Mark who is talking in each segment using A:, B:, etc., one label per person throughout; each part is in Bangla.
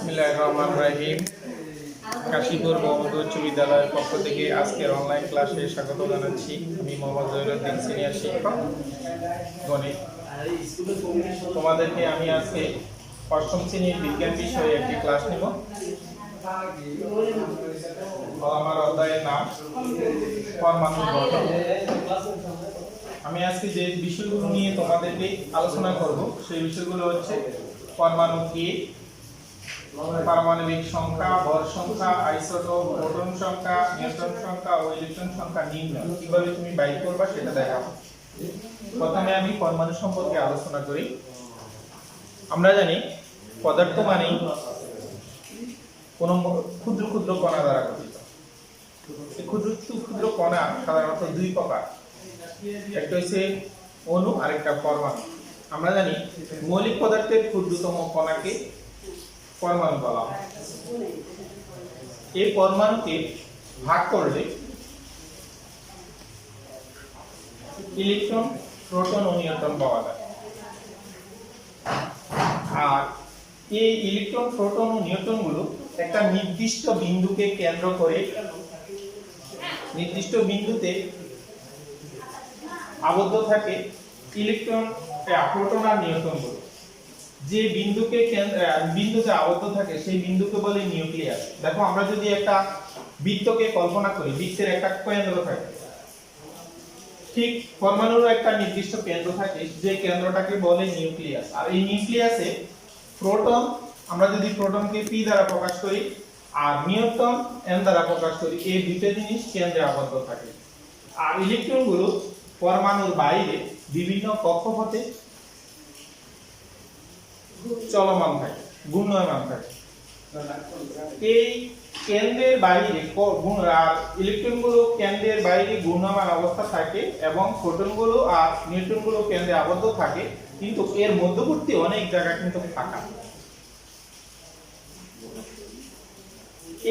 A: বিসমিল্লাহির রহমানির রহিম। কাশীপুর মোহাম্মদ উচ্চ বিদ্যালয়ের পক্ষ থেকে আজকের অনলাইন ক্লাসে স্বাগত জানাচ্ছি। আমি মোহাম্মদ জহিরুদ্দিন, সিনিয়র শিক্ষক গণিত। তোমাদেরকে আমি আজকে অষ্টম শ্রেণীর বিজ্ঞান বিষয়ে একটি ক্লাস নেব। আমার অধ্যায়ের নাম পরমাণু গঠন। আমি আজকে যে বিষয়গুলো নিয়ে তোমাদেরকে আলোচনা করব সেই বিষয়গুলো হচ্ছে পরমাণু কি, পারমাণবিক সংখ্যা, ভর সংখ্যা, আইসোটোপ, প্রোটন সংখ্যা, নিউট্রন সংখ্যা ও ইলেকট্রন সংখ্যা নির্ণয় কিভাবে তুমি বাইর করবা সেটা দেখাবো। প্রথমে আমি পরমাণু সম্পর্কে আলোচনা করি। আমরা জানি পদার্থ মানেই কোন ক্ষুদ্র ক্ষুদ্র কণা দ্বারা গঠিত। এই ক্ষুদ্র ক্ষুদ্র কণা সাধারণত দুই প্রকার, একটা হচ্ছে অণু আর একটা পরমাণু। আমরা জানি মৌলিক পদার্থের ক্ষুদ্রতম কণাকে পরমাণু বলা হয়। এই পরমাণুকে ভাগ করলে ইলেকট্রন, প্রোটন ও নিউট্রন পাওয়া যায়। আর এই ইলেকট্রন, প্রোটন ও নিউট্রন গুলো একটা নির্দিষ্ট বিন্দুকে কেন্দ্র করে নির্দিষ্ট বিন্দুতে আবদ্ধ থাকে। ইলেকট্রন, প্রোটন আর নিউট্রন গুলো যে বিন্দুতে আবদ্ধ থাকে সেই বিন্দুকে বলে নিউক্লিয়াস। দেখো, আমরা যদি একটা বৃত্তকে কল্পনা করি, বৃত্তের একটা কেন্দ্র থাকে, ঠিক পরমাণুরও একটা নির্দিষ্ট কেন্দ্র থাকে, যে কেন্দ্রটাকে বলে নিউক্লিয়াস। আর এই নিউক্লিয়াসে প্রোটন, আমরা যদি প্রোটনকে পি দ্বারা প্রকাশ করি আর নিউট্রন এন দ্বারা প্রকাশ করি, এই দুটো জিনিস কেন্দ্রে আবদ্ধ থাকে। আর ইলেকট্রন গুলো পরমাণুর বাইরে বিভিন্ন কক্ষপথে চলমান থাকে, ঘূর্ণায়মান থাকে। এই কেন্দ্রের বাইরে ইলেকট্রন গুলো কেন্দ্রের বাইরে ঘূর্ণায়মান অবস্থা থাকে এবং প্রোটন গুলো আর নিউট্রন গুলো কেন্দ্রে আবদ্ধ থাকে, কিন্তু এর মধ্যবর্তী অনেক জায়গা কিন্তু ফাঁকা।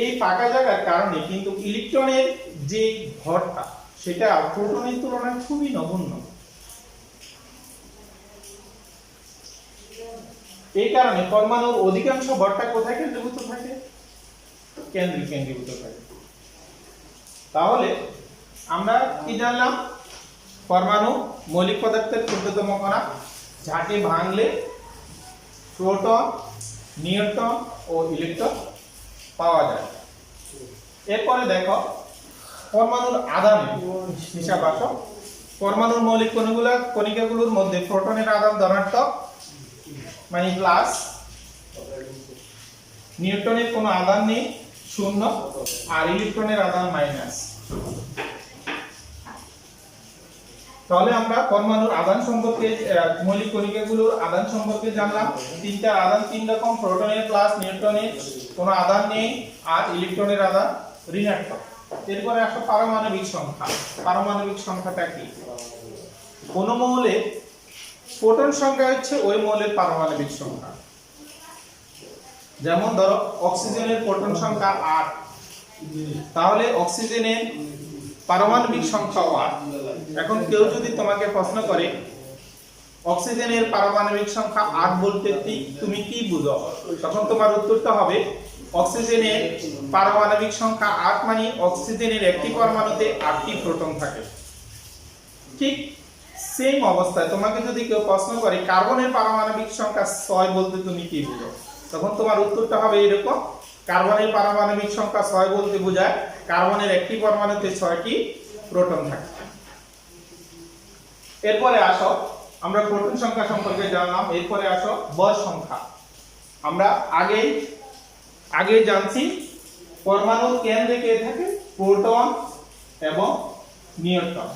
A: এই ফাঁকা জায়গার কারণে কিন্তু ইলেকট্রনের যে ভরটা সেটা প্রোটনের তুলনায় খুবই নগণ্য। এই কারণে পরমাণুর অধিকাংশ ভরটা কোথায় কেন্দ্রীভূত থাকে? কেন্দ্রে কেন্দ্রীভূত থাকে। তাহলে আমরা কি জানলাম? পরমাণু মৌলিক পদার্থের ক্ষুদ্রতম কণা, যাকে ভাঙলে প্রোটন, নিউট্রন ও ইলেকট্রন পাওয়া যায়। এরপরে দেখো পরমাণুর আধানের হিসাব আসো। পরমাণুর মৌলিক কণিকাগুলোর মধ্যে প্রোটনের আধান ধনাত্মক মানে প্লাস, নিউট্রনের কোনো আধান নেই, শূন্য, আর ইলেকট্রনের আধান মাইনাস। তাহলে আমরা পরমাণুর আধান সম্পর্কে, মৌলিক কণিকাগুলোর আধান সম্পর্কে জানলাম। তিনটা আধান তিন রকম, প্রোটনের প্লাস, নিউট্রনের কোনো আধান নেই, আর ইলেকট্রনের আধান ঋণাত্মক। এরপরে আসো পারমাণবিক সংখ্যা। পারমাণবিক সংখ্যাটা কি? কোন মৌলে প্রোটন সংখ্যা হচ্ছে ওই মৌলের পারমাণবিক সংখ্যা। যেমন ধরো অক্সিজেনের প্রোটন সংখ্যা 8, তাহলে অক্সিজেনের পারমাণবিক সংখ্যা 8। এখন কেউ যদি তোমাকে প্রশ্ন করে অক্সিজেনের পারমাণবিক সংখ্যা 8 বলতে তুমি কি বুঝো, তখন তোমার উত্তরটা হবে অক্সিজেনের পারমাণবিক সংখ্যা 8 মানে অক্সিজেনের একটি পরমাণুতে 8টি প্রোটন থাকে। ঠিক সেম অবস্থায় তোমাকে যদি কেউ প্রশ্ন করে কার্বনের পারমাণবিক সংখ্যা 6 বলতে তুমি কি বুঝো, তখন তোমার উত্তরটা হবে এরকম, কার্বনের পারমাণবিক সংখ্যা 6 বলতে বোঝায় কার্বনের একটি পরমাণুতে 6টি প্রোটন থাকে। এরপরে আসো, আমরা প্রোটন সংখ্যা সম্পর্কে জানলাম। এরপরে আসো ভর সংখ্যা। আমরা আগে জানছি পরমাণুর কেন্দ্রে কে থাকে? প্রোটন এবং নিউট্রন।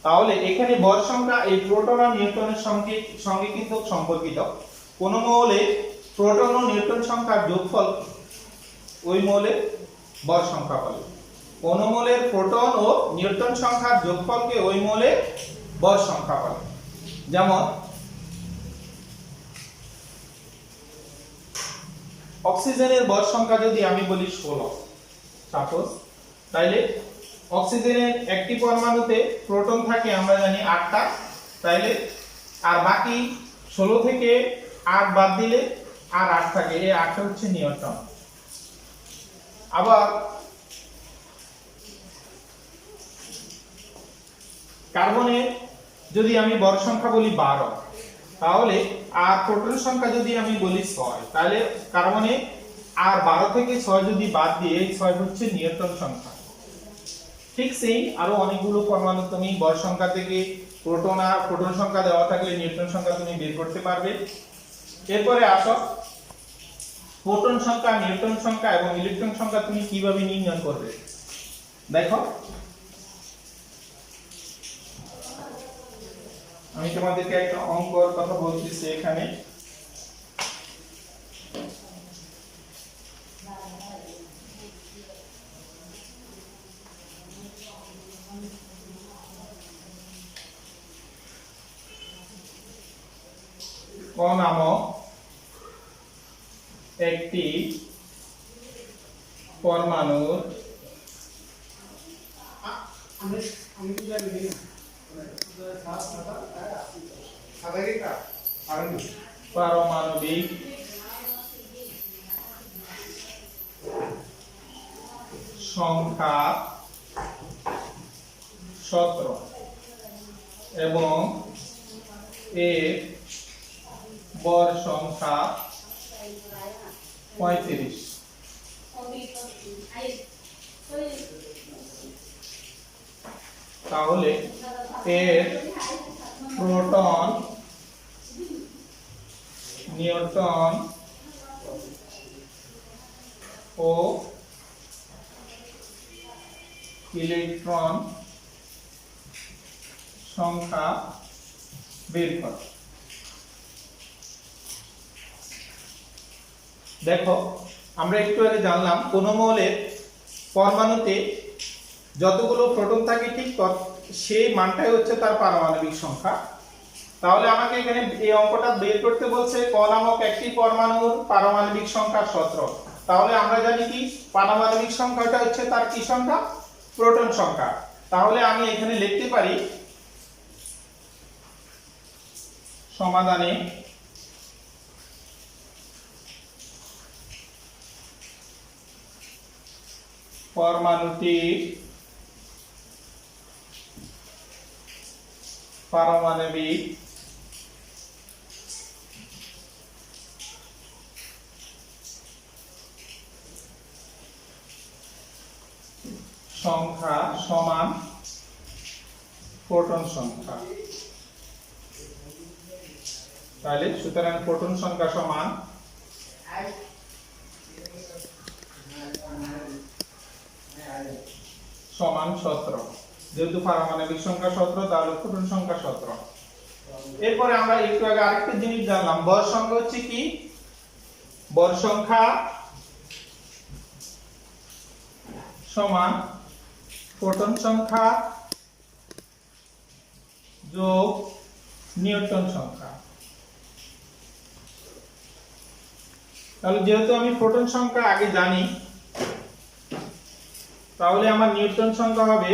A: তাহলে এখানে ভর সংখ্যা এই প্রোটন আর নিউট্রনের সঙ্গে কিন্তু সম্পর্কিত। কোন মৌলে প্রোটন ও নিউট্রন সংখ্যার যোগফল ওই মৌলের ভর সংখ্যা বলে। কোন মৌলের প্রোটন ও নিউট্রন সংখ্যার যোগফলকে ওই মৌলের ভর সংখ্যা বলে। যেমন অক্সিজেনের ভর সংখ্যা যদি আমি বলি 16 সাপোজ, তাইলে অক্সিজেনের একটি পরমাণুতে প্রোটন থাকে আমরা জানি 8টা, তাইলে আর বাকি 16 থেকে 8 বাদ দিলে আর 8 থাকে, এই 8টা হচ্ছে নিউটন। আবার কার্বনের যদি আমি বড় সংখ্যা বলি 12, তাহলে আর প্রোটন সংখ্যা যদি আমি বলি 6, তাহলে কার্বনে আর 12 থেকে 6 যদি বাদ দিয়ে, এই 6 হচ্ছে নিউটন সংখ্যা। ঠিক সেই আরো অনেকগুলো পরমাণু তুমি বড় সংখ্যা থেকে প্রোটন আর প্রোটন সংখ্যা দেওয়া থাকলে নিউটন সংখ্যা তুমি বের করতে পারবে। এরপরে আসো প্রোটন সংখ্যা, নিউটন সংখ্যা এবং ইলেকট্রন সংখ্যা তুমি কিভাবে নির্ণয় করবে। দেখো আমি তোমাদেরকে একটা অঙ্কর কথা বলতেছি এখানে। ক নামক একটি পরমাণুর পারমাণবিক সংখ্যা 17 এবং এর বর সংখ্যা 35। তাহলে এর প্রোটন, নিউট্রন ও ইলেকট্রন সংখ্যা বের করো। দেখো আমরা একটু আগে জানলাম কোন মৌলের পরমাণুতে যতগুলো প্রোটন থাকে ঠিক সেই মানটাই হচ্ছে তার পারমাণবিক সংখ্যা। তাহলে আমাকে এখানে এই অঙ্কটা বের করতে বলছে ক নামক একটি পরমাণুর পারমাণবিক সংখ্যা 17। তাহলে আমরা জানি কি পারমাণবিক সংখ্যাটা হচ্ছে তার কি সংখ্যা, প্রোটন সংখ্যা। তাহলে আমি এখানে লিখতে পারি সমাধানে পরমাণুটির পারমাণবিক সংখ্যা সমান প্রোটন সংখ্যা। তাহলে সুতরাং প্রোটন সংখ্যা সমান সমান 17। যেহেতু পারমাণবিক সংখ্যা 17 তাহলে প্রোটন সংখ্যা 17। এরপরে আমরা একটু আগে আরেকটা জিনিস জানলাম, বর সংখ্যা হচ্ছে কি, বর সংখ্যা সমান প্রোটন সংখ্যা যোগ নিউটন সংখ্যা। তাহলে যেহেতু আমি প্রোটন সংখ্যা আগে জানি, তাহলে আমার নিউটন সংখ্যা হবে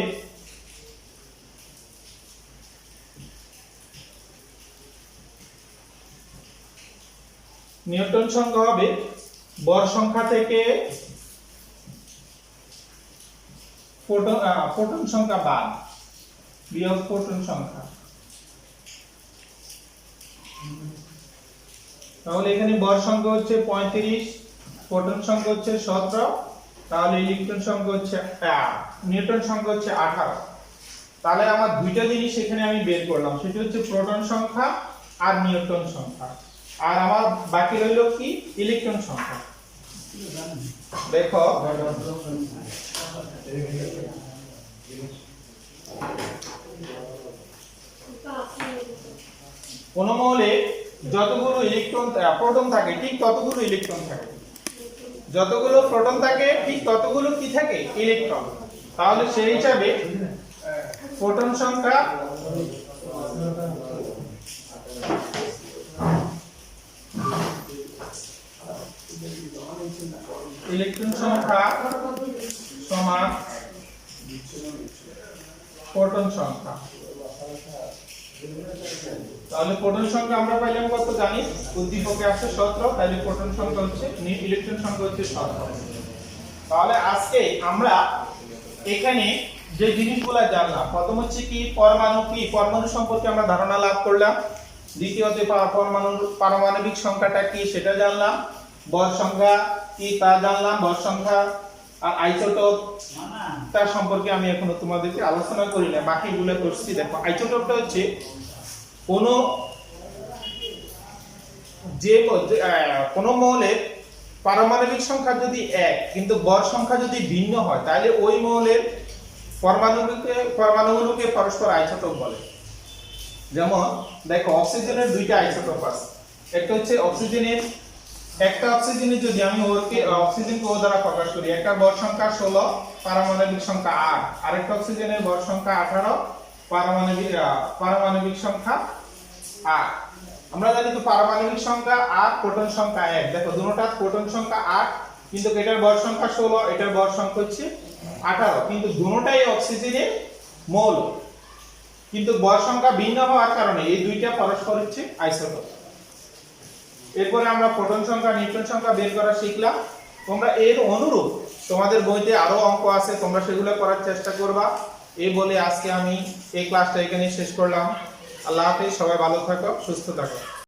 A: বর সংখ্যা থেকে প্রোটন সংখ্যা বাদ, বিয়োগ প্রোটন সংখ্যা। তাহলে এখানে বর সংখ্যা হচ্ছে 35, প্রোটন সংখ্যা হচ্ছে 17, তাহলে ইলেকট্রন সংখ্যা হচ্ছে নিউটন সংখ্যা হচ্ছে 18। তাহলে আমার দুইটা জিনিস এখানে আমি বের করলাম, সেটা হচ্ছে প্রোটন সংখ্যা আর নিউটন সংখ্যা। আর আমার বাকি রইল কি, ইলেকট্রন সংখ্যা। দেখো কোন মৌলে যতগুলো ইলেকট্রন প্রোটন থাকে ঠিক ততগুলো ইলেকট্রন থাকে, যতগুলো প্রোটন থাকে ঠিক ততগুলো কি থাকে, ইলেকট্রন। তাহলে সেই হিসাবে প্রোটন সংখ্যা ইলেকট্রন সংখ্যা সমান প্রোটন সংখ্যা। তাহলে প্রোটন সংখ্যা আমরা পাইলাম কত জানি, উদ্দীপকে আছে 17, তাহলে প্রোটন সংখ্যা হচ্ছে ইলেকট্রন সংখ্যা হচ্ছে 17। তাহলে আজকে আমরা এখানে যে জিনিসগুলো জানলাম, প্রথম হচ্ছে কি পরমাণু সম্পর্কে আমরা ধারণা লাভ করলাম, দ্বিতীয়তে পরমাণুর পারমাণবিক সংখ্যাটা কি সেটা জানলাম, ভর সংখ্যা কি তা জানলাম, ভর সংখ্যা আর আইসোটোপ তার সম্পর্কে আমি এখনো তোমাদেরকে আলোচনা করি না, বাকিগুলো করছি। দেখো আইসোটোপটা হচ্ছে কোন মৌলের পারমাণবিক সংখ্যা যদি এক কিন্তু ভর সংখ্যা যদি ভিন্ন হয় তাহলে ওই মৌলের পরমাণুগুলোকে পরস্পর আইসোটোপ বলে। যেমন দেখো অক্সিজেনের দুইটা আইসোটোপ আছে, একটা হচ্ছে একটা অক্সিজেনের যদি আমি অক্সিজেনকে ও দ্বারা প্রকাশ করি, একটা ভর সংখ্যা 16, পারমাণবিক সংখ্যা 8, আরেকটা অক্সিজেনের ভর সংখ্যা 18, পারমাণবিক সংখ্যা 8। আমরা জানি তো পারমাণবিক সংখ্যা 8, প্রোটন সংখ্যা 1। দেখো দুটোটা প্রোটন সংখ্যা 8 কিন্তু এটার ভর সংখ্যা 16, এটার ভর সংখ্যা হচ্ছে 18, কিন্তু দুটোটাই অক্সিজেনের মৌল, কিন্তু ভর সংখ্যা ভিন্ন হওয়ার কারণে এই দুইটা পরস্পর হচ্ছে আইসোটোপ। এরপরে আমরা প্রোটন সংখ্যা নিউট্রন সংখ্যা বের করা শিখলাম। তোমরা এর অনুরূপ তোমাদের বইতে আরো অঙ্ক আছে, তোমরা সেগুলো করার চেষ্টা করবা। এই বলে আজকে আমি এই ক্লাসটা এখানে শেষ করলাম। আল্লাহ হাফেজ, সবাই ভালো থাকো, সুস্থ থাকো।